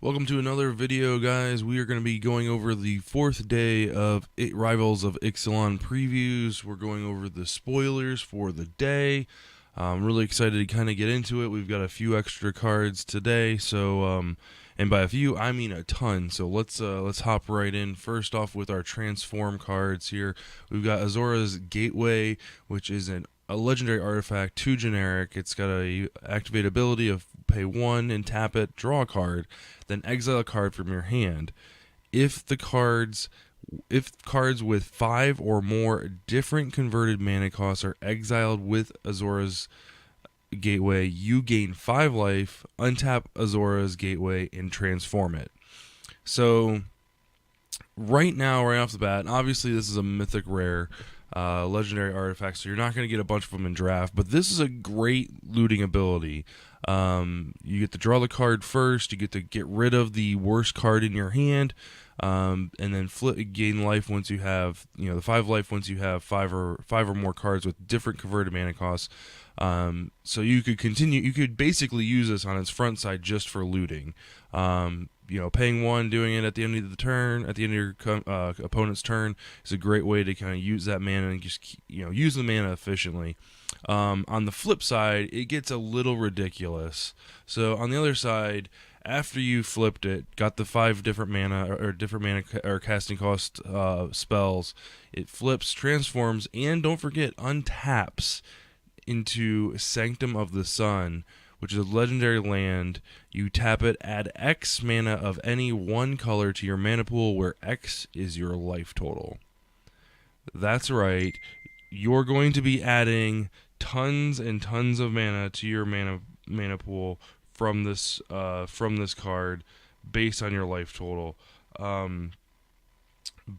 Welcome to another video, guys. We are going to be going over the fourth day of Rivals of Ixalan previews. We're going over the spoilers for the day. I'm really excited to kind of get into it. We've got a few extra cards today, and by a few I mean a ton. So let's hop right in. First off, with our transform cards here, we've got Azora's Gateway, which is a legendary artifact, 2 generic. It's got a activate ability of pay 1 and tap it, draw a card, then exile a card from your hand. If cards with 5 or more different converted mana costs are exiled with Azora's Gateway, you gain 5 life, untap Azora's Gateway, and transform it. So right now, right off the bat, obviously this is a mythic rare legendary artifact, so you're not going to get a bunch of them in draft, but this is a great looting ability. You get to draw the card first, you get to get rid of the worst card in your hand, and then gain life once you have, the 5 life once you have five or more cards with different converted mana costs. So you could basically use this on its front side just for looting. Paying 1, doing it at the end of the turn, at the end of your opponent's turn, is a great way to kind of use that mana and just use the mana efficiently. On the flip side, it gets a little ridiculous. So on the other side, after you flipped it, got the 5 different mana or casting cost spells, it flips, transforms, and don't forget untaps into Sanctum of the Sun, which is a legendary land. You tap it, add X mana of any one color to your mana pool, where X is your life total. That's right. You're going to be adding tons and tons of mana to your mana pool from this card, based on your life total.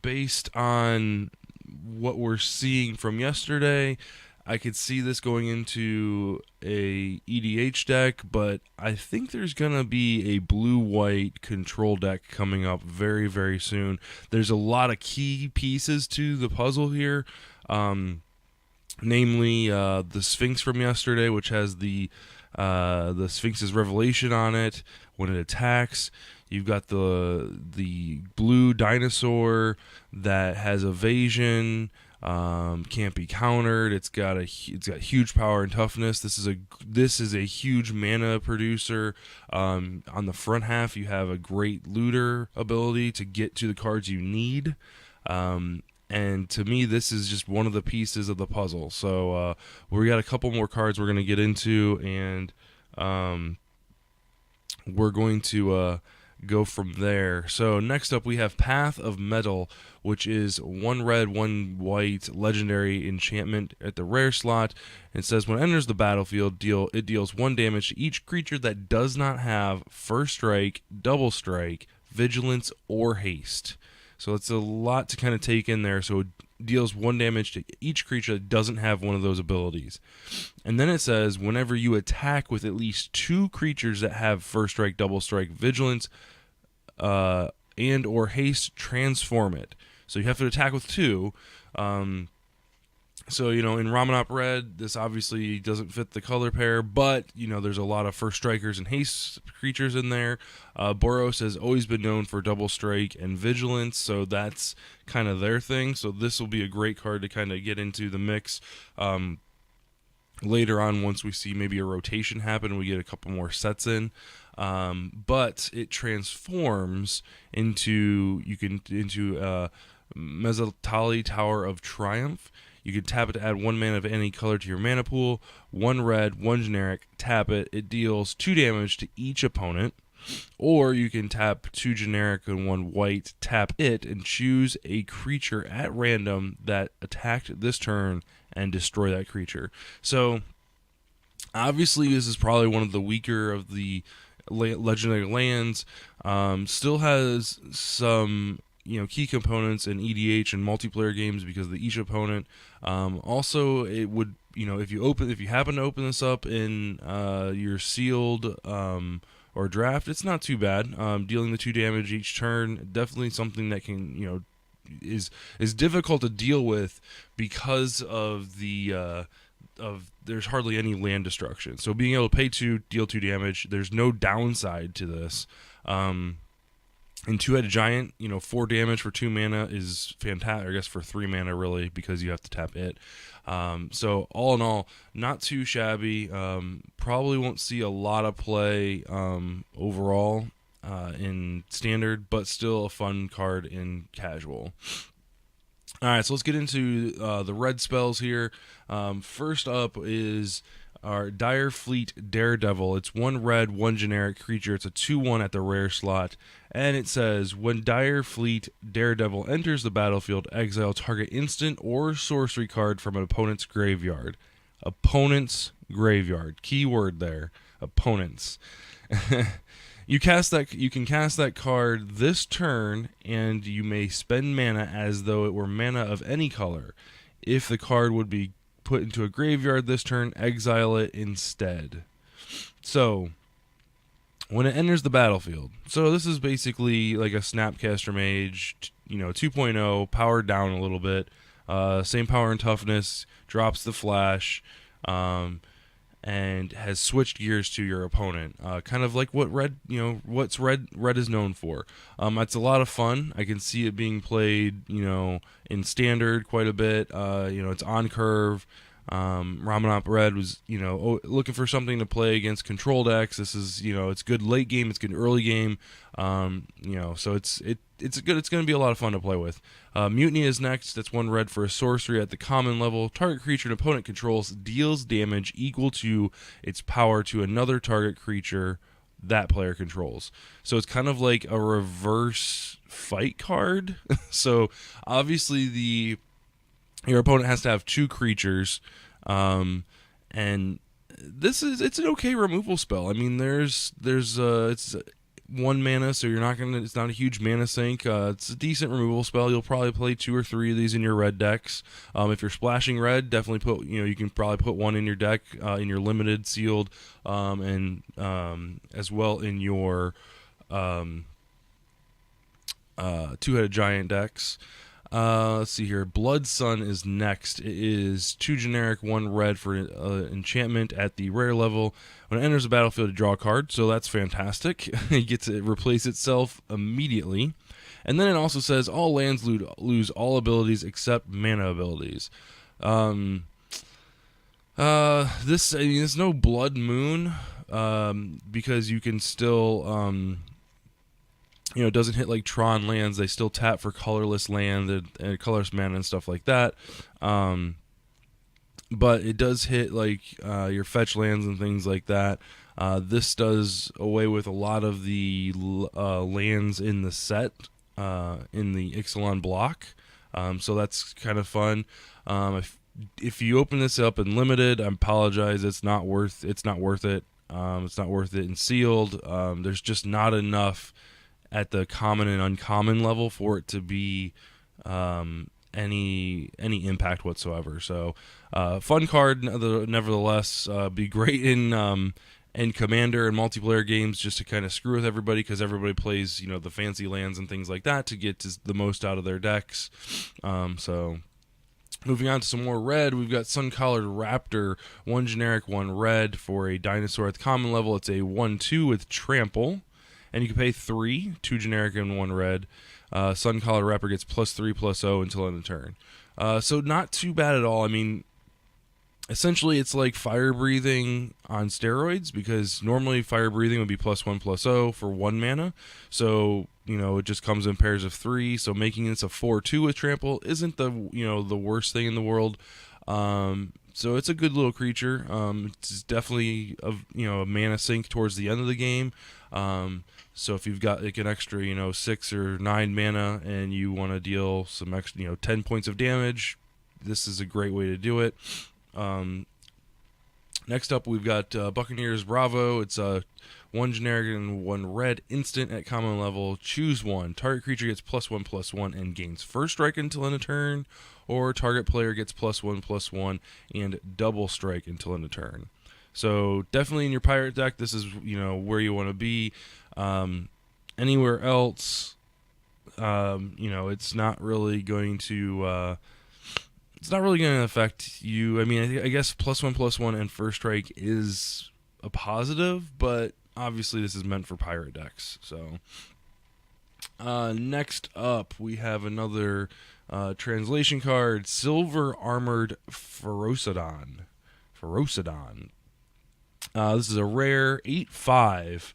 Based on what we're seeing from yesterday, I could see this going into a EDH deck, but I think there's going to be a blue-white control deck coming up very, very soon. There's a lot of key pieces to the puzzle here, namely the Sphinx from yesterday, which has the Sphinx's revelation on it when it attacks. You've got the blue dinosaur that has evasion, can't be countered. It's got huge power and toughness. This is a huge mana producer. On the front half, you have a great looter ability to get to the cards you need. And to me, this is just one of the pieces of the puzzle. So we got a couple more cards we're going to get into, and we're going to go from there. So next up, we have Path of Metal, which is 1 red, 1 white legendary enchantment at the rare slot. It says when it enters the battlefield, it deals 1 damage to each creature that does not have First Strike, Double Strike, Vigilance, or Haste. So it's a lot to kind of take in there. So it deals 1 damage to each creature that doesn't have one of those abilities. And then it says whenever you attack with at least 2 creatures that have First Strike, Double Strike, Vigilance, and or Haste, transform it. So you have to attack with 2. So, in Ramanop Red, this obviously doesn't fit the color pair, but, there's a lot of First Strikers and Haste creatures in there. Boros has always been known for Double Strike and Vigilance, so that's kind of their thing. So this will be a great card to kind of get into the mix later on, once we see maybe a rotation happen, we get a couple more sets in. But it transforms into Mezzatali Tower of Triumph. You can tap it to add 1 mana of any color to your mana pool. 1 red, 1 generic, tap it. It deals 2 damage to each opponent. Or you can tap 2 generic and 1 white, tap it, and choose a creature at random that attacked this turn and destroy that creature. So, obviously, this is probably one of the weaker of the legendary lands. Still has some key components in EDH and multiplayer games because of each opponent. Also, it would if you happen to open this up in your sealed or draft, it's not too bad. Dealing the 2 damage each turn, definitely something that can is difficult to deal with because of the there's hardly any land destruction. So being able to pay 2, deal 2 damage, there's no downside to this. In Two-Headed Giant, 4 damage for 2 mana is fantastic. I guess for 3 mana, really, because you have to tap it. So all in all, not too shabby. Probably won't see a lot of play overall in Standard, but still a fun card in Casual. All right, so let's get into the red spells here. First up is our Dire Fleet Daredevil. It's 1 red, 1 generic creature. It's a 2/1 at the rare slot. And it says, when Dire Fleet Daredevil enters the battlefield, exile target instant or sorcery card from an opponent's graveyard. Opponent's graveyard. Key word there. Opponents. You can cast that card this turn, and you may spend mana as though it were mana of any color. If the card would be put into a graveyard this turn, exile it instead. So, when it enters the battlefield, so this is basically like a Snapcaster Mage, 2.0, powered down a little bit, same power and toughness, drops the flash, and has switched gears to your opponent. Kind of like what what's red is known for. It's a lot of fun. I can see it being played, in Standard quite a bit. It's on curve. Ramanop Red was, looking for something to play against control decks. This is, it's good late game, it's good early game. So it's going to be a lot of fun to play with. Mutiny is next. That's 1 red for a sorcery at the common level. Target creature an opponent controls deals damage equal to its power to another target creature that player controls. So it's kind of like a reverse fight card. So obviously your opponent has to have 2 creatures, and it's an okay removal spell. I mean, it's 1 mana, so it's not a huge mana sink. It's a decent removal spell. You'll probably play 2 or 3 of these in your red decks. If you're splashing red, definitely put, you can probably put 1 in your deck, in your limited, sealed, and as well in your Two-Headed Giant decks. Let's see here. Blood Sun is next. It is 2 generic, 1 red for enchantment at the rare level. When it enters the battlefield, to draw a card, so that's fantastic. It gets to replace itself immediately. And then it also says all lands lose all abilities except mana abilities. There's no Blood Moon, because you can still it doesn't hit like Tron lands. They still tap for colorless land and colorless mana and stuff like that. But it does hit like your fetch lands and things like that. This does away with a lot of the lands in the set, in the Ixalan block. So that's kind of fun. If you open this up in limited, I apologize. It's not worth it. It's not worth it in sealed. There's just not enough at the common and uncommon level for it to be any impact whatsoever. So fun card nevertheless. Be great in Commander and multiplayer games, just to kind of screw with everybody, because everybody plays the fancy lands and things like that to get the most out of their decks. So moving on to some more red, we've got Sun-Collared Raptor, 1 generic, 1 red for a dinosaur at the common level. It's a 1/2 with trample. And you can pay 3, 2 generic and 1 red. Sun-Collared Raptor gets +3/+0 until end of turn. So not too bad at all. I mean, essentially it's like Fire Breathing on steroids, because normally Fire Breathing would be +1/+0 for 1 mana. So, it just comes in pairs of 3. So making this a 4/2 with trample isn't the worst thing in the world. So it's a good little creature. It's definitely a mana sink towards the end of the game. So if you've got like an extra 6 or 9 mana and you want to deal some extra 10 points of damage, this is a great way to do it. Next up, we've got Buccaneers Bravo. It's 1 generic and 1 red instant at common level. Choose 1. Target creature gets +1/+1 and gains first strike until end of turn, or target player gets +1/+1 and double strike until end of turn. So definitely in your pirate deck, this is where you want to be. Anywhere else, it's not really going to it's not really going to affect you. I mean, I guess +1/+1 and first strike is a positive, but obviously this is meant for pirate decks. So next up, we have another translation card, Silver Armored Ferocidon. This is a rare 8/5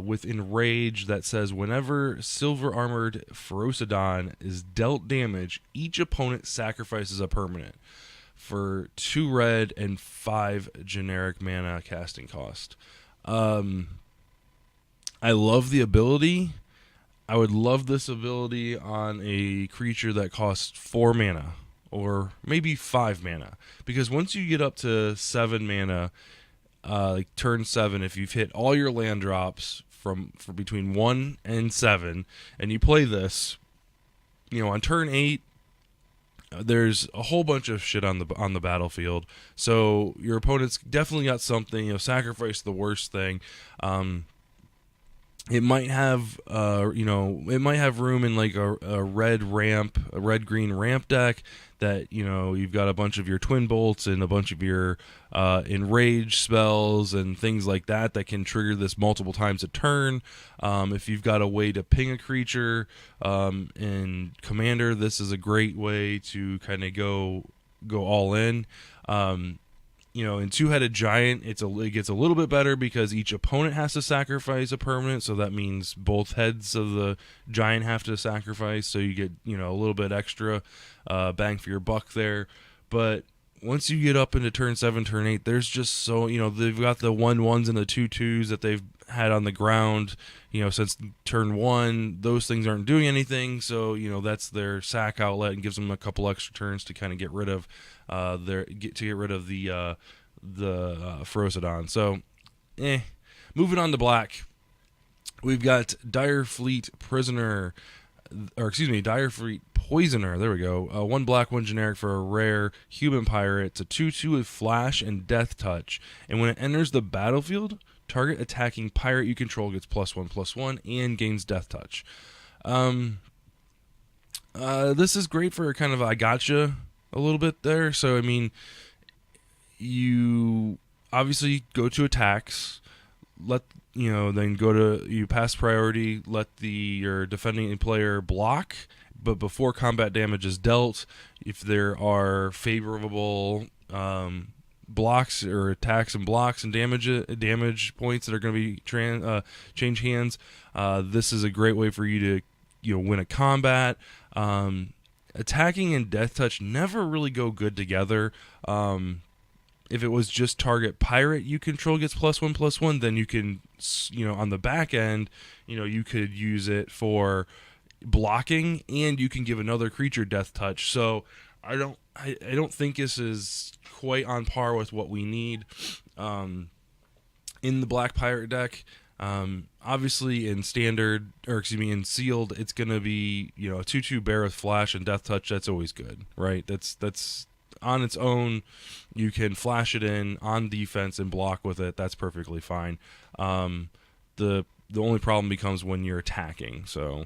with Enrage that says whenever Silver Armored Ferocidon is dealt damage, each opponent sacrifices a permanent for 2 red and 5 generic mana casting cost. I love the ability. I would love this ability on a creature that costs 4 mana or maybe 5 mana, because once you get up to 7 mana, like turn 7, if you've hit all your land drops for between 1 and 7, and you play this, on turn 8, there's a whole bunch of shit on the battlefield. So your opponent's definitely got something. Sacrifice the worst thing. It might have, room in like a red green ramp deck that you've got a bunch of your twin bolts and a bunch of your enrage spells and things like that can trigger this multiple times a turn. If you've got a way to ping a creature in Commander, this is a great way to kind of go all in. In Two-Headed Giant, it gets a little bit better because each opponent has to sacrifice a permanent, so that means both heads of the giant have to sacrifice, so you get a little bit extra bang for your buck there. But once you get up into turn 7, turn 8, there's just so they've got the 1/1s and the 2/2s that they've had on the ground since turn 1. Those things aren't doing anything, so that's their sack outlet and gives them a couple extra turns to kind of get rid of the Ferocidon. So moving on to black, we've got Dire Fleet Poisoner. There we go. 1 black, 1 generic for a rare human pirate. It's a 2/2 with flash and death touch, and when it enters the battlefield, target attacking pirate you control gets +1/+1 and gains death touch. This is great for kind of I gotcha a little bit there. So I mean, you obviously go to attacks, then you pass priority, let your defending player block, but before combat damage is dealt, if there are favorable blocks or attacks and blocks and damage points that are going to be change hands, this is a great way for you to win a combat. Attacking and death touch never really go good together. If it was just target pirate you control gets +1/+1, then you can, on the back end, you could use it for blocking, and you can give another creature death touch. So I don't think this is quite on par with what we need in the black pirate deck. Obviously in standard, in sealed, it's going to be, a 2/2 bear with flash and death touch. That's always good, right? That's on its own. You can flash it in on defense and block with it. That's perfectly fine. The only problem becomes when you're attacking. So,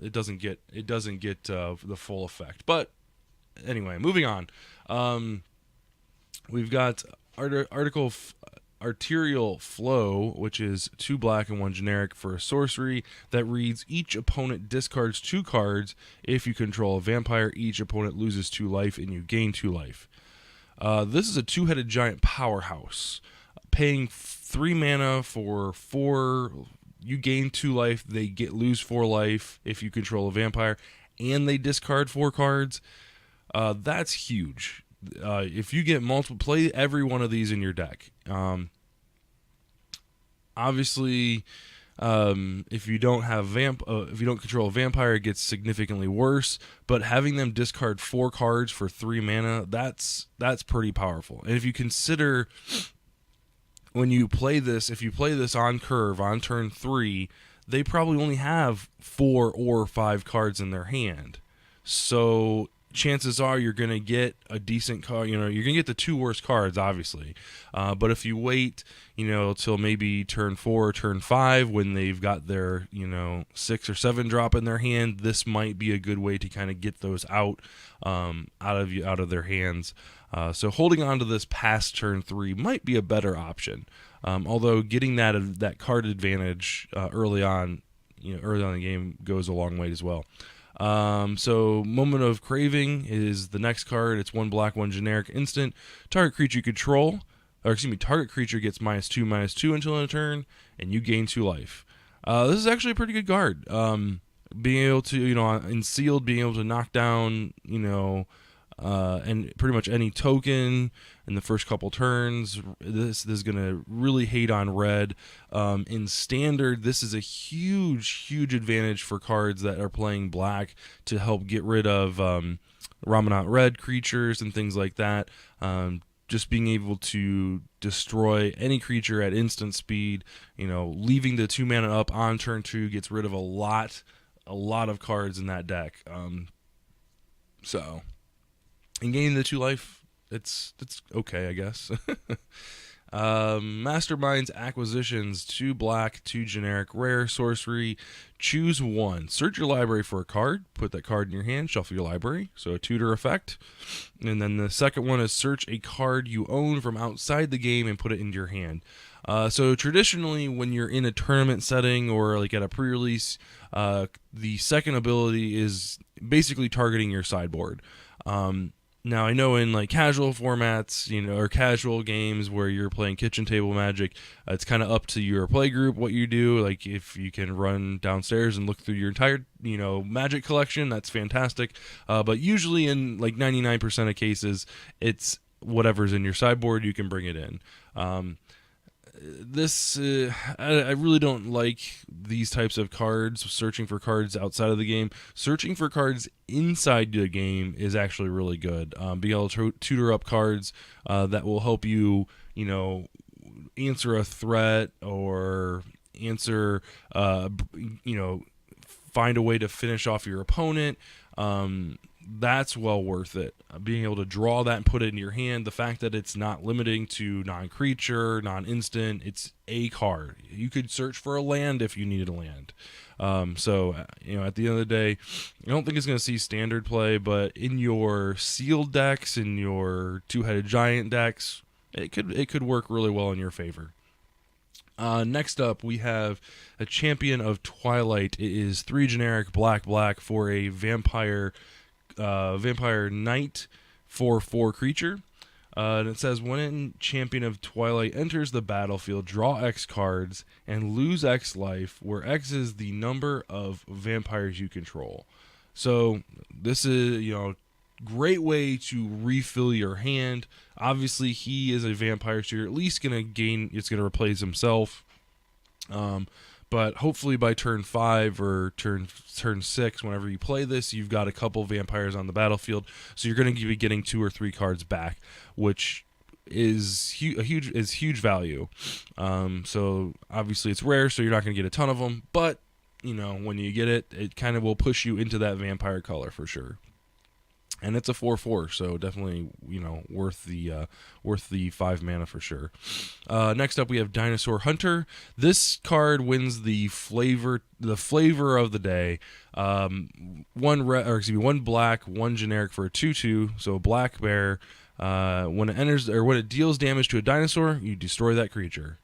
it doesn't get the full effect. But anyway, moving on. We've got Arterial Flow, which is 2 black and 1 generic for a sorcery that reads each opponent discards 2 cards. If you control a vampire, each opponent loses 2 life and you gain 2 life. This is a Two-Headed Giant powerhouse. Paying 3 mana for 4, you gain 2 life, they lose 4 life if you control a vampire, and they discard 4 cards. That's huge. If you get multiple, play every one of these in your deck. Obviously, if you don't control a vampire, it gets significantly worse. But having them discard 4 cards for 3 mana, that's pretty powerful. And if you consider when you play this, if you play this on curve on turn 3, they probably only have 4 or 5 cards in their hand. So chances are you're going to get a decent card. You're going to get the 2 worst cards, obviously. But if you wait, till maybe turn 4 or turn 5 when they've got their, 6 or 7 drop in their hand, this might be a good way to kind of get those out of their hands. So holding on to this past turn 3 might be a better option. Although getting that card advantage early on in the game goes a long way as well. So Moment of Craving is the next card. It's 1 black, 1 generic instant. Target creature target creature gets -2/-2 until end of turn, and you gain 2 life. This is actually a pretty good card. Being able to, in sealed, being able to knock down, and pretty much any token in the first couple turns. This is going to really hate on red. In standard, this is a huge advantage for cards that are playing black to help get rid of Ramanat red creatures and things like that. Just being able to destroy any creature at instant speed, leaving the 2 mana up on turn 2 gets rid of a lot of cards in that deck. And gaining the 2 life, it's okay, I guess. Masterminds acquisitions, 2 black, 2 generic, rare, sorcery. Choose 1. Search your library for a card. Put that card in your hand. Shuffle your library. So a tutor effect. And then the second one is search a card you own from outside the game and put it into your hand. So traditionally, when you're in a tournament setting or like at a pre-release, the second ability is basically targeting your sideboard. Now, I know in like casual formats, or casual games where you're playing kitchen table Magic, it's kind of up to your play group what you do. Like if you can run downstairs and look through your entire, Magic collection, that's fantastic. But usually in like 99% of cases, it's whatever's in your sideboard, you can bring it in. I really don't like these types of cards, searching for cards outside of the game. Searching for cards inside the game is actually really good. Being able to tutor up cards that will help you, answer a threat or answer, find a way to finish off your opponent. That's well worth it. Being able to draw that and put it in your hand, the fact that it's not limiting to non-creature, non-instant, it's a card. You could search for a land if you needed a land. So at the end of the day, I don't think it's going to see standard play, but in your sealed decks, in your 2-headed giant decks, it could work really well in your favor. Next up, we have a Champion of Twilight. It is 3 generic, black for a vampire knight 4/4 creature. And it says, when Champion of Twilight enters the battlefield, draw X cards and lose X life, where X is the number of vampires you control. So this is, great way to refill your hand. Obviously, he is a vampire, so you're at least going to gain, it's going to replace himself. But hopefully by turn 5 or turn 6, whenever you play this, you've got a couple vampires on the battlefield, so you're going to be getting 2 or 3 cards back, which is huge value. So obviously it's rare, so you're not going to get a ton of them, but when you get it, it kind of will push you into that vampire color for sure. And it's a 4/4, so definitely worth the 5 mana for sure. Next up, we have Dinosaur Hunter. This card wins the flavor of the day. 1 black, 1 generic for a 2/2. So black bear. When it deals damage to a dinosaur, you destroy that creature.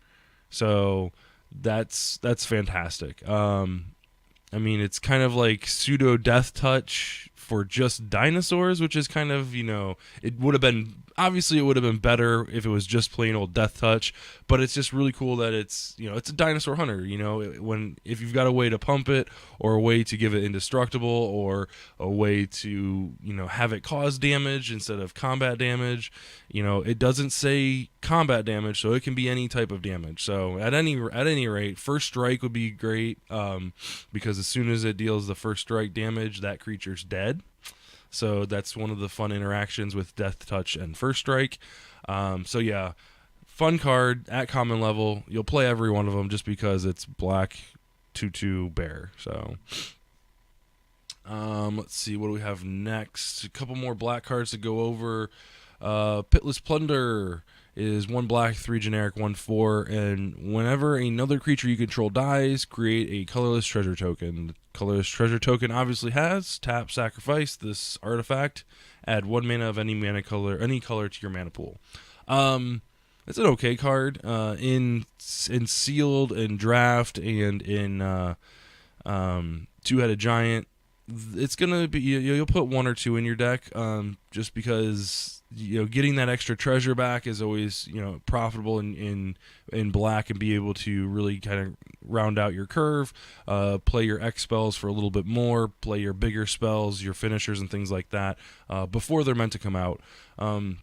So that's fantastic. It's kind of like pseudo death touch for just dinosaurs, which is kind of, it would have been better if it was just plain old death touch, but it's just really cool that it's a dinosaur hunter. If you've got a way to pump it, or a way to give it indestructible, or a way to have it cause damage instead of combat damage, it doesn't say combat damage, so it can be any type of damage. So at any rate, first strike would be great, because as soon as it deals the first strike damage, that creature's dead. So that's one of the fun interactions with Death Touch and First Strike. So yeah, fun card at common level. You'll play every one of them just because it's black 2/2 bear. So Let's see, what do we have next? A couple more black cards to go over. Pitless Plunder is 1 black, 3 generic, 1 4, and whenever another creature you control dies, create a colorless treasure token. The colorless treasure token obviously has tap, sacrifice this artifact, add 1 mana of any color to your mana pool. It's an okay card. In sealed and draft and in two-headed giant, it's gonna be you'll put 1 or 2 in your deck, just because getting that extra treasure back is always profitable in black, and be able to really kind of round out your curve, play your X spells for a little bit more, play your bigger spells, your finishers and things like that before they're meant to come out. On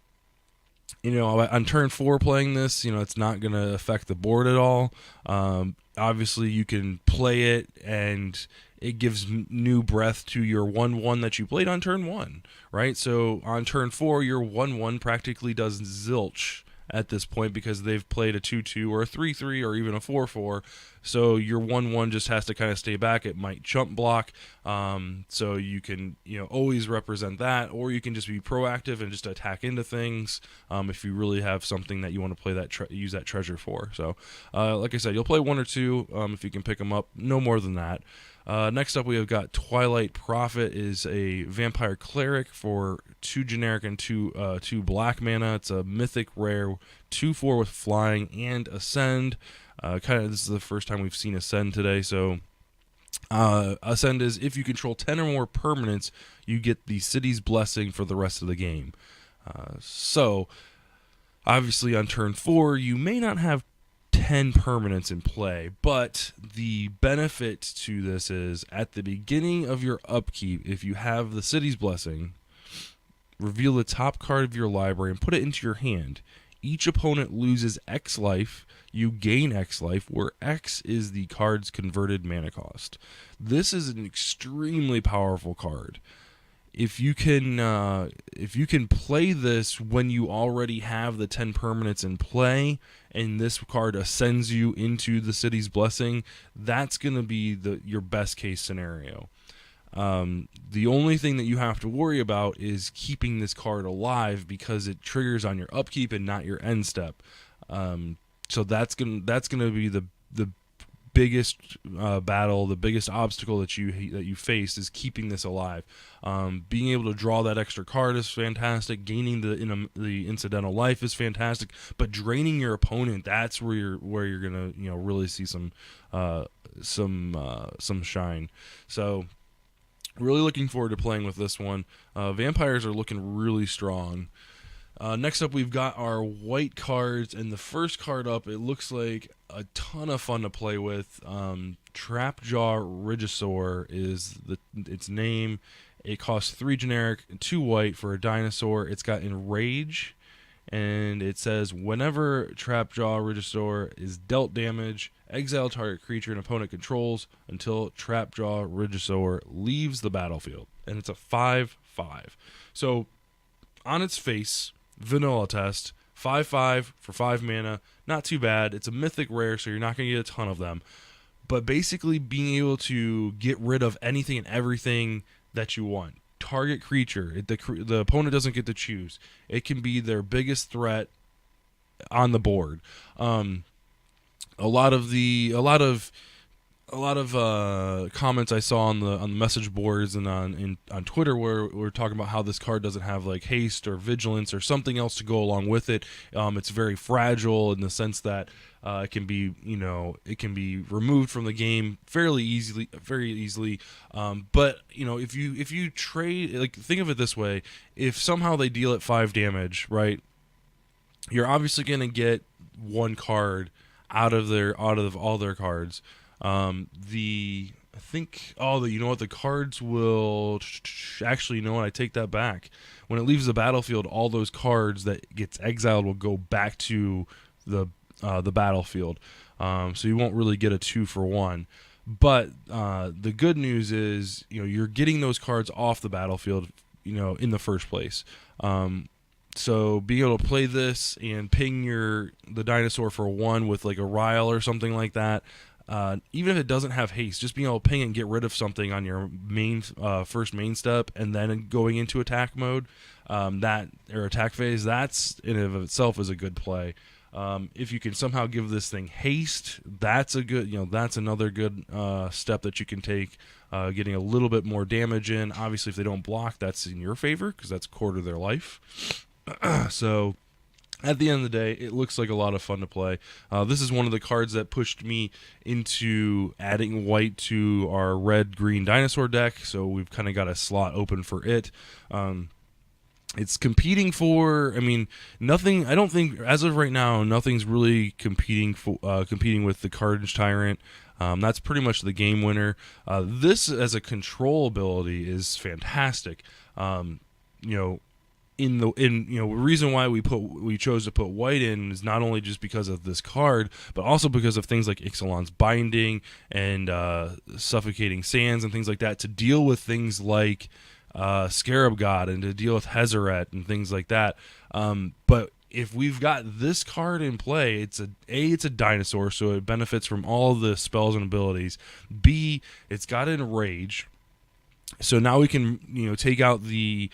turn 4 playing this, it's not going to affect the board at all. Obviously, you can play it, and it gives new breath to your 1/1 that you played on turn 1, right? So on turn 4, your 1/1 practically does zilch at this point, because they've played a 2/2 or a 3/3 or even a 4/4. So your 1/1 just has to kind of stay back. It might chump block, so you can always represent that, or you can just be proactive and just attack into things if you really have something that you want to play use that treasure for. So like I said, you'll play 1 or 2 if you can pick them up, no more than that. Next up, we have got Twilight Prophet, is a vampire cleric for 2 generic and 2 black mana. It's a mythic rare, 2/4 with flying and ascend. This is the first time we've seen ascend today. So ascend is, if you control 10 or more permanents, you get the city's blessing for the rest of the game. So obviously on turn 4, you may not have 10 permanents in play, but the benefit to this is, at the beginning of your upkeep, if you have the city's blessing, reveal the top card of your library and put it into your hand. Each opponent loses X life, you gain X life, where X is the card's converted mana cost. This is an extremely powerful card. If you can play this when you already have the 10 permanents in play, and this card ascends you into the city's blessing, that's going to be your best case scenario. The only thing that you have to worry about is keeping this card alive, because it triggers on your upkeep and not your end step. So that's gonna be the biggest battle, the biggest obstacle that you face, is keeping this alive. Being able to draw that extra card is fantastic. Gaining the incidental life is fantastic. But draining your opponent, that's where you're gonna really see some shine. So really looking forward to playing with this one. Vampires are looking really strong. Next up, we've got our white cards, and the first card up, it looks like a ton of fun to play with. Trapjaw Regisaur is its name. It costs 3 generic and 2 white for a dinosaur. It's got Enrage, and it says, whenever Trapjaw Regisaur is dealt damage, exile target creature an opponent controls until Trapjaw Regisaur leaves the battlefield. And it's a 5/5. So on its face, vanilla test, 5/5 for 5 mana, not too bad. It's a mythic rare, so you're not going to get a ton of them. But basically being able to get rid of anything and everything that you want. Target creature, the opponent doesn't get to choose. It can be their biggest threat on the board. A lot of comments I saw on the message boards and on Twitter were talking about how this card doesn't have like haste or vigilance or something else to go along with it. It's very fragile in the sense that it can be removed from the game very easily. But if you trade, like, think of it this way: if somehow they deal it 5 damage, right, you're obviously going to get 1 card out of all their cards. The cards will actually, I take that back. When it leaves the battlefield, all those cards that gets exiled will go back to the battlefield. So you won't really get a 2-for-1. But the good news is, you're getting those cards off the battlefield, in the first place. So being able to play this and ping the dinosaur for 1 with like a Ryle or something like that, even if it doesn't have haste, just being able to ping and get rid of something on your main first main step, and then going into attack mode, that or attack phase, that's in and of itself is a good play. If you can somehow give this thing haste, that's a good, that's another good step that you can take, getting a little bit more damage in. Obviously, if they don't block, that's in your favor because that's a quarter of their life. So at the end of the day, it looks like a lot of fun to play. This is one of the cards that pushed me into adding white to our red-green dinosaur deck, so we've kind of got a slot open for it. It's competing for, nothing. I don't think, as of right now, nothing's really competing with the Carnage Tyrant. That's pretty much the game winner. This, as a control ability, is fantastic. The reason why we chose to put white in is not only just because of this card, but also because of things like Ixalan's Binding and Suffocating Sands and things like that, to deal with things like Scarab God and to deal with Hezeret and things like that. But if we've got this card in play, it's a dinosaur, so it benefits from all the spells and abilities. B, it's got Enrage, so now we can take out the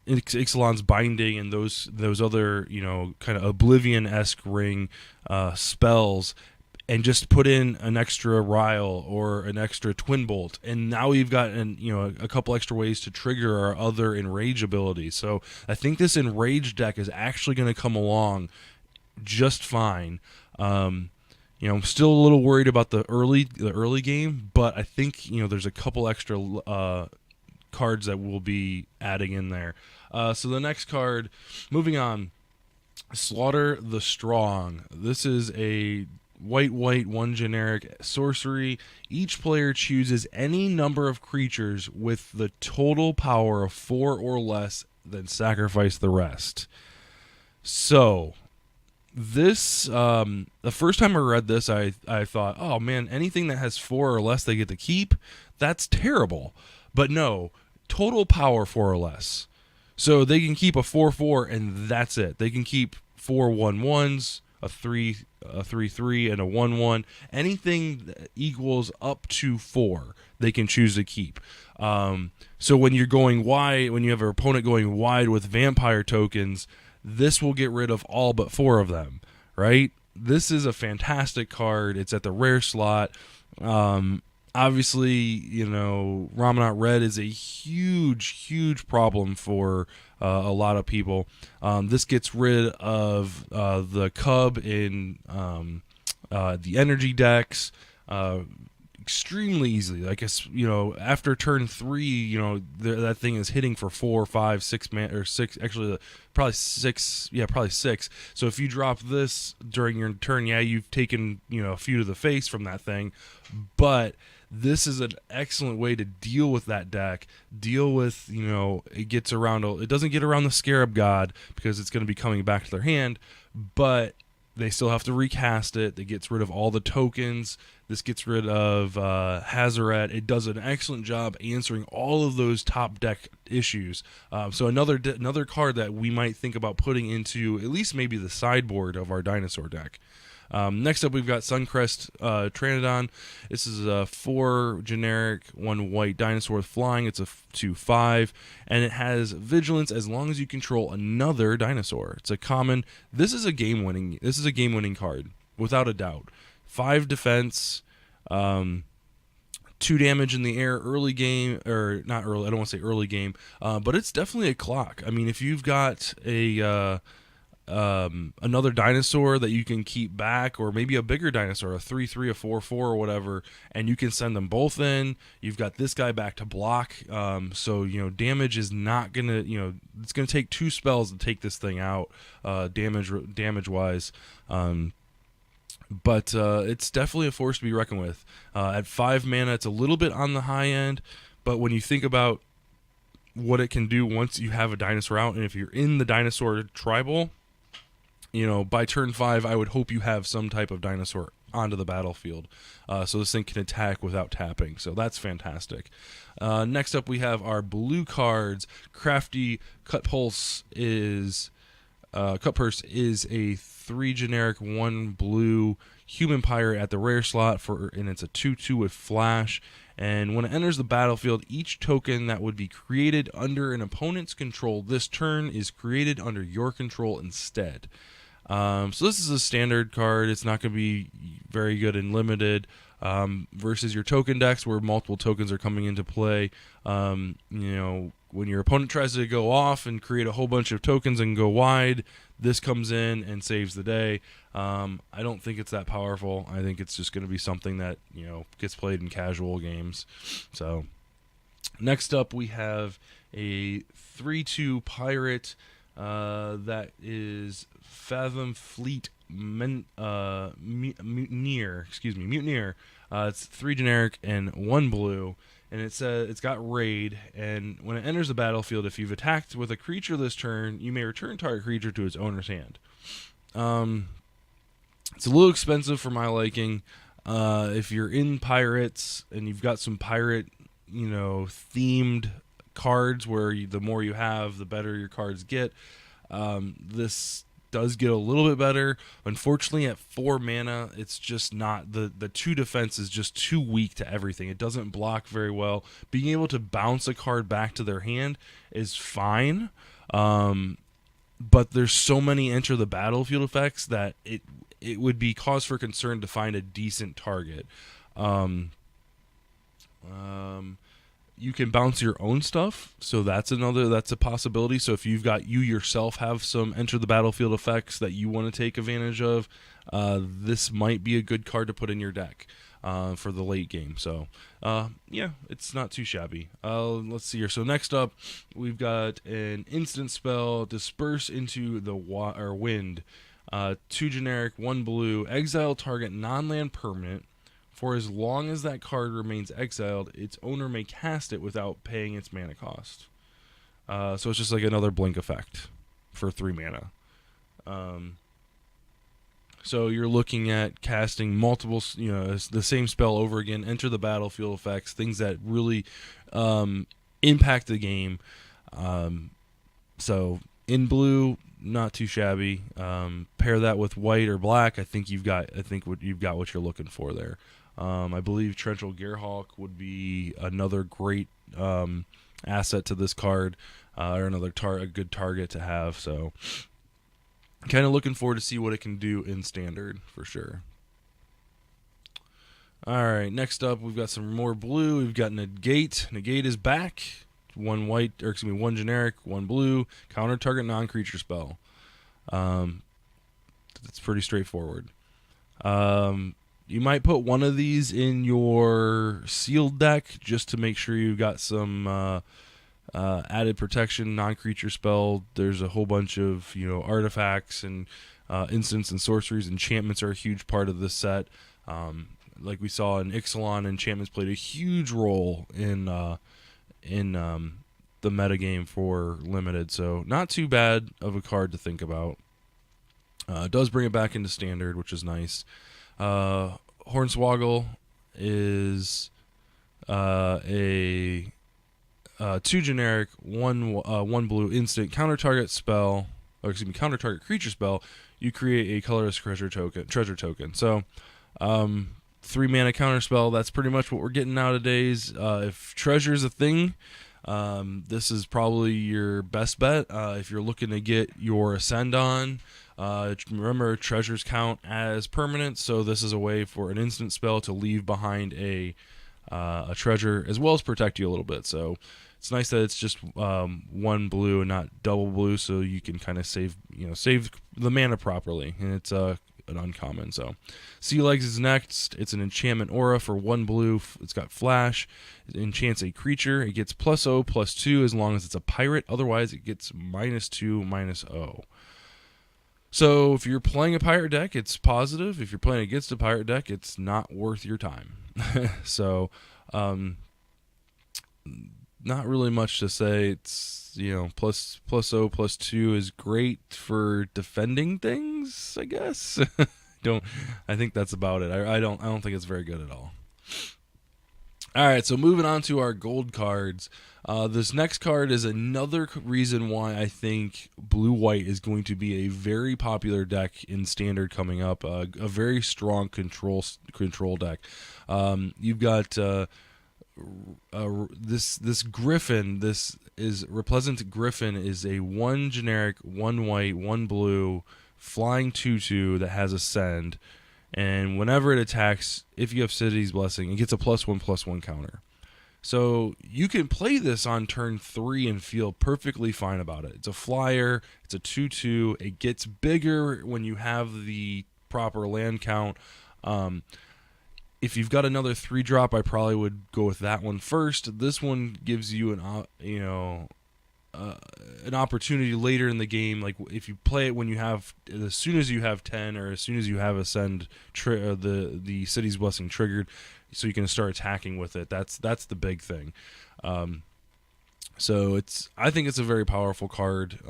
Ixalan's Binding and those other kind of Oblivion-esque ring spells, and just put in an extra Ryle or an extra Twin Bolt, and now we've got a couple extra ways to trigger our other Enrage abilities. So I think this Enrage deck is actually going to come along just fine. I'm still a little worried about the early game, but I think there's a couple extra cards that we'll be adding in there. So the next card, moving on, Slaughter the Strong. This is a white, one generic sorcery. Each player chooses any number of creatures with the total power of 4 or less, then sacrifice the rest. So this, the first time I read this, I thought, oh man, anything that has 4 or less they get to keep, that's terrible. But no, total power 4 or less. So they can keep a 4/4 and that's it. They can keep 4 1/1s, a 3/3, and a 1/1. Anything that equals up to 4, they can choose to keep. So when you're going wide, when you have an opponent going wide with vampire tokens, this will get rid of all but 4 of them, right? This is a fantastic card. It's at the rare slot. Obviously, Ramanat Red is a huge problem for a lot of people. This gets rid of the Cub in the energy decks extremely easily. Like, after turn 3, that thing is hitting for 4, 5, 6 man or 6. Actually, probably 6. Yeah, probably 6. So if you drop this during your turn, you've taken a few to the face from that thing, but this is an excellent way to deal with that deck. Deal with, it gets around. It doesn't get around the Scarab God because it's going to be coming back to their hand, but they still have to recast it. It gets rid of all the tokens. This gets rid of Hezeret. It does an excellent job answering all of those top deck issues. So another card that we might think about putting into at least maybe the sideboard of our dinosaur deck. Next up, we've got Suncrest Tranodon. This is a 4 generic, 1 white dinosaur with flying. It's a 2/5, and it has vigilance as long as you control another dinosaur. It's a common. This is a game winning card without a doubt. 5 defense, 2 damage in the air early game, or not early. I don't want to say early game, but it's definitely a clock. If you've got another dinosaur that you can keep back, or maybe a bigger dinosaur, a 3/3, a 4/4, or whatever, and you can send them both in. You've got this guy back to block, so damage is not gonna, it's gonna take 2 spells to take this thing out, damage wise. But it's definitely a force to be reckoned with. At 5 mana, it's a little bit on the high end, but when you think about what it can do once you have a dinosaur out, and if you're in the dinosaur tribal, by turn 5, I would hope you have some type of dinosaur onto the battlefield, so this thing can attack without tapping. So that's fantastic. Next up, we have our blue cards. Crafty Cut Pulse is cut purse is a 3 generic, 1 blue human pirate at the rare slot and it's a 2/2 with flash. And when it enters the battlefield, each token that would be created under an opponent's control this turn is created under your control instead. So this is a standard card. It's not going to be very good in limited versus your token decks where multiple tokens are coming into play. When your opponent tries to go off and create a whole bunch of tokens and go wide, this comes in and saves the day. I don't think it's that powerful. I think it's just going to be something that gets played in casual games. So next up we have a 3/2 pirate that is Fathom Fleet Mutineer. Mutineer. It's 3 generic and 1 blue. And it's got raid, and when it enters the battlefield, if you've attacked with a creature this turn, you may return target creature to its owner's hand. It's a little expensive for my liking. If you're in pirates and you've got some pirate, themed cards where the more you have, the better your cards get. This does get a little bit better. Unfortunately, at 4 mana, it's just not the 2 defense is just too weak to everything. It doesn't block very well. Being able to bounce a card back to their hand is fine, but there's so many enter the battlefield effects that it would be cause for concern to find a decent target. You can bounce your own stuff, so that's a possibility. So if you yourself have some enter the battlefield effects that you want to take advantage of, this might be a good card to put in your deck for the late game. So it's not too shabby. Let's see here. So next up, we've got an instant spell, Disperse into the Wind. 2 generic, 1 blue, exile target non-land permanent. For as long as that card remains exiled, its owner may cast it without paying its mana cost. So it's just like another blink effect for 3 mana. So you're looking at casting multiple, the same spell over again, enter the battlefield effects, things that really impact the game. So in blue, not too shabby. Pair that with white or black, I think you've got what you're looking for there. I believe Torrential Gearhawk would be another great asset to this card, or another a good target to have. So, kind of looking forward to see what it can do in standard for sure. All right, next up we've got some more blue. We've got Negate. Negate is back. 1 generic, 1 blue. Counter target non-creature spell. It's pretty straightforward. You might put one of these in your sealed deck just to make sure you've got some added protection, non-creature spell. There's a whole bunch of artifacts and instants and sorceries. Enchantments are a huge part of this set. Like we saw in Ixalan, enchantments played a huge role in the metagame for limited. So not too bad of a card to think about. It does bring it back into standard, which is nice. Hornswoggle is a 2 generic, 1 blue instant counter target creature spell. You create a colorless treasure token. So 3 mana counter spell. That's pretty much what we're getting nowadays. If treasure is a thing, this is probably your best bet. If you're looking to get your Ascend on. Remember, treasures count as permanent, so this is a way for an instant spell to leave behind a treasure as well as protect you a little bit. So it's nice that it's just 1 blue and not double blue, so you can kind of save the mana properly, and it's an uncommon. So Sea Legs is next. It's an enchantment aura for 1 blue. It's got flash. It enchants a creature. It gets +0/+2 as long as it's a pirate. Otherwise, it gets -2/-0. So if you're playing a pirate deck, it's positive. If you're playing against a pirate deck, it's not worth your time. So not really much to say. It's +0/+2 is great for defending things, I guess. I think that's about it. I don't think it's very good at all. All right, so moving on to our gold cards. This next card is another reason why I think blue-white is going to be a very popular deck in Standard coming up. A very strong control deck. You've got this Griffin. This is Repleasant Griffin is a 1 generic, 1 white, 1 blue flying 2/2 that has Ascend. And whenever it attacks, if you have City's Blessing, it gets a +1/+1 counter. So you can play this on turn 3 and feel perfectly fine about it. It's a flyer. It's a 2/2. It gets bigger when you have the proper land count. If you've got another 3-drop, I probably would go with that one first. This one gives you an opportunity later in the game, like if you play it when you have, as soon as you have 10 or as soon as you have Ascend, the City's Blessing triggered, so you can start attacking with it. That's the big thing. So I think it's a very powerful card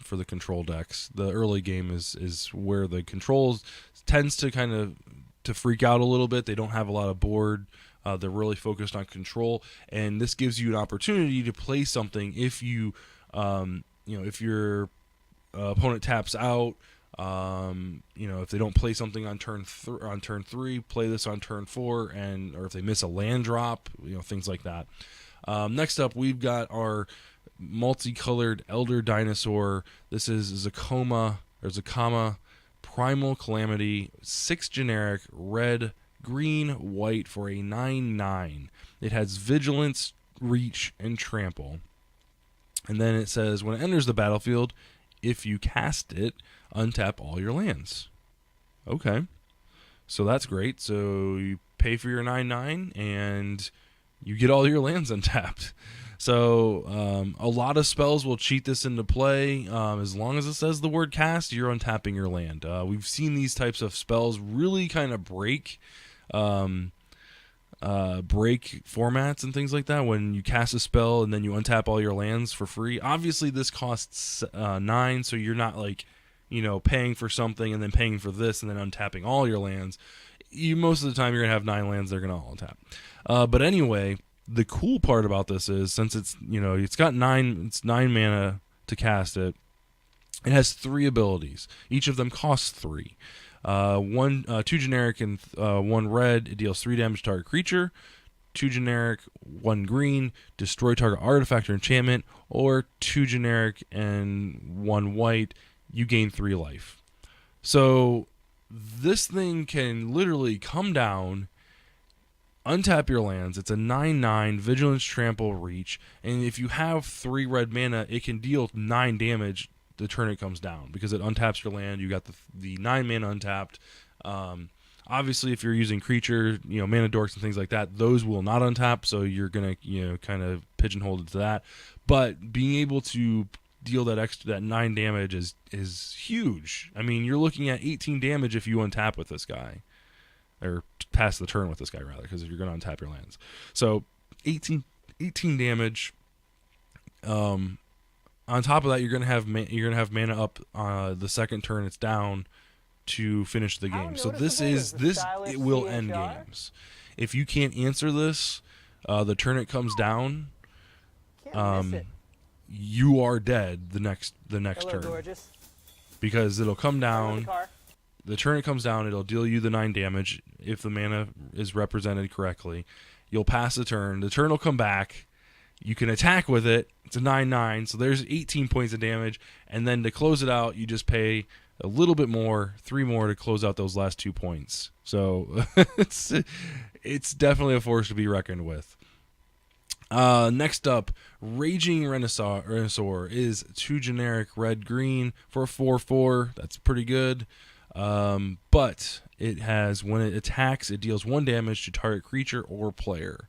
for the control decks. The early game is where the controls tends to kind of to freak out a little bit. They don't have a lot of board. They're really focused on control, and this gives you an opportunity to play something if you, if your opponent taps out, if they don't play something on turn 3, play this on turn 4, or if they miss a land drop, things like that. Next up, we've got our multicolored Elder Dinosaur. This is Zakoma Primal Calamity, 6 generic, red, green, white for a 9/9. It has Vigilance, Reach, and Trample. And then it says, when it enters the battlefield, if you cast it, untap all your lands. Okay. So that's great. So you pay for your 9/9, and you get all your lands untapped. So a lot of spells will cheat this into play. As long as it says the word cast, you're untapping your land. We've seen these types of spells really kind of break formats and things like that. When you cast a spell and then you untap all your lands for free. Obviously, this costs 9, so you're not like, paying for something and then paying for this and then untapping all your lands. Most of the time, you're gonna have 9 lands. They're gonna all untap. But anyway, the cool part about this is, since it's it's got 9 mana to cast it. It has 3 abilities. Each of them costs 3. 2 generic and 1 red. It deals 3 damage to target creature. 2 generic, 1 green. Destroy target artifact or enchantment. Or 2 generic and 1 white. You gain 3 life. So this thing can literally come down, untap your lands. It's a 9/9 Vigilance, Trample, Reach, and if you have 3 red mana, it can deal 9 damage the turn it comes down, because it untaps your land. You got the 9 mana untapped. Obviously, if you're using creature, mana dorks and things like that, those will not untap, so you're gonna kind of pigeonhole it to that. But being able to deal that 9 damage is huge. I mean, you're looking at 18 damage if you untap with this guy, or pass the turn with this guy rather, because you're going to untap your lands. So 18 damage. On top of that, you're going to have mana up the second turn it's down to finish the game. So it will end games. If you can't answer this, the turn it comes down, you are dead the next turn. Gorgeous. Because it'll come down. The turn it comes down, it'll deal you the 9 damage if the mana is represented correctly. You'll pass the turn. The turn will come back. You can attack with it. It's a 9/9, so there's 18 points of damage. And then to close it out, you just pay a little bit more, 3 more to close out those last 2 points. So it's definitely a force to be reckoned with. Next up, Raging Renaissor is 2 generic red-green for a 4/4. That's pretty good. But it has, when it attacks, it deals 1 damage to target creature or player.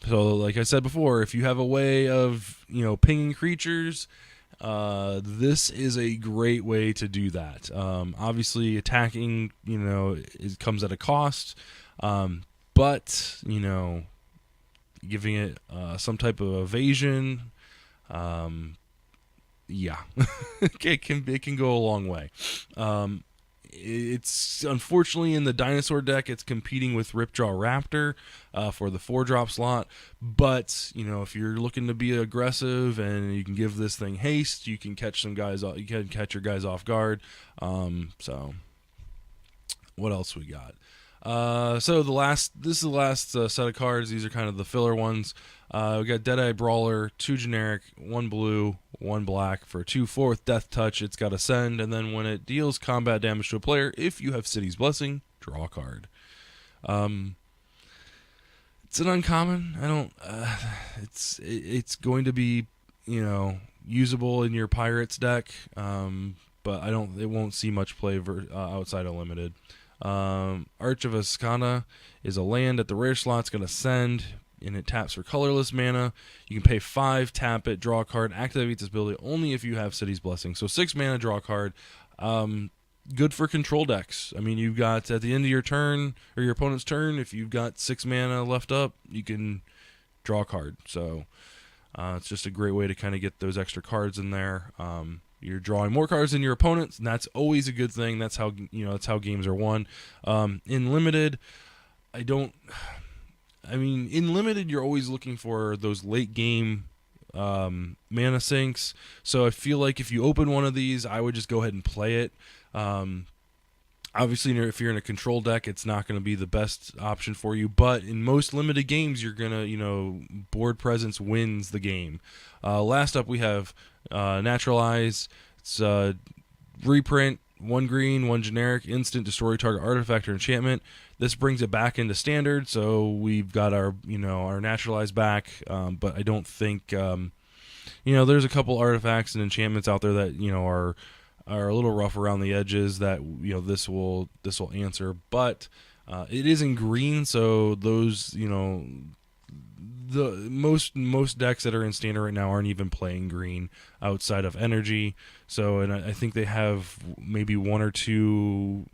So, like I said before, if you have a way of, pinging creatures, this is a great way to do that. Obviously, attacking, it comes at a cost, but, giving it some type of evasion, yeah, it can go a long way. it's unfortunately in the Dinosaur deck, it's competing with Ripjaw Raptor for the 4-drop slot. But if you're looking to be aggressive and you can give this thing haste, you can catch some guys. You can catch your guys off guard. So what else we got? So this is the last set of cards. These are kind of the filler ones. We got Deadeye Brawler, 2 generic, 1 blue, 1 black for 2/4 with Death Touch. It's got Ascend, and then when it deals combat damage to a player, if you have City's Blessing, draw a card. It's an uncommon. I don't. It's going to be usable in your Pirates deck, but I don't. It won't see much play outside of limited. Arch of Ascana is a land at the rare slot. It's going to send, and it taps for colorless mana. You can pay 5, tap it, draw a card, activate this ability only if you have City's Blessing. So 6 mana, draw a card. Good for control decks. I mean, you've got at the end of your turn, or your opponent's turn, if you've got 6 mana left up, you can draw a card. So it's just a great way to kind of get those extra cards in there. You're drawing more cards than your opponents, and that's always a good thing. That's how that's how games are won. In limited, in limited, you're always looking for those late game mana sinks. So I feel like if you open one of these, I would just go ahead and play it. Obviously, if you're in a control deck, it's not going to be the best option for you. But in most limited games, you're going to, board presence wins the game. Last up, we have Naturalize. It's reprint, 1 green, 1 generic, instant, destroy target artifact or enchantment. This brings it back into standard, so we've got our our Naturalize back. But I don't think there's a couple artifacts and enchantments out there that are a little rough around the edges that this will answer, but it is in green, so those the most decks that are in standard right now aren't even playing green outside of energy. So, and I think they have maybe 1 or 2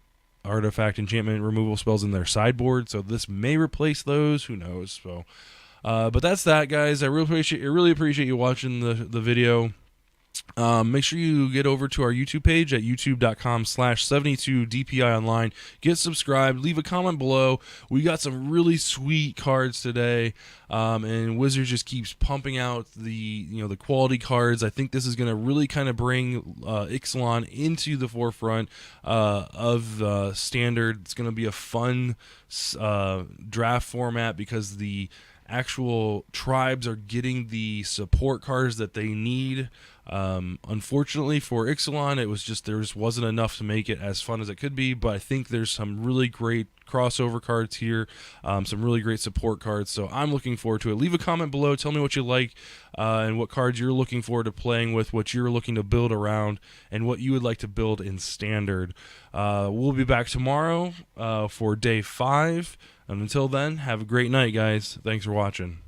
artifact enchantment removal spells in their sideboard, so this may replace those. Who knows? So, but that's that, guys. I really appreciate you watching the video. Make sure you get over to our YouTube page at youtube.com/72DPI online. Get subscribed. Leave a comment below. We got some really sweet cards today, and Wizards just keeps pumping out the the quality cards. I think this is going to really kind of bring Ixalan into the forefront of standard. It's going to be a fun draft format because the actual tribes are getting the support cards that they need. Unfortunately for Ixalan, there just wasn't enough to make it as fun as it could be, but I think there's some really great crossover cards here, some really great support cards, so I'm looking forward to it. Leave a comment below, tell me what you like, and what cards you're looking forward to playing with, what you're looking to build around, and what you would like to build in standard. We'll be back tomorrow for day 5, and until then, have a great night, guys. Thanks for watching.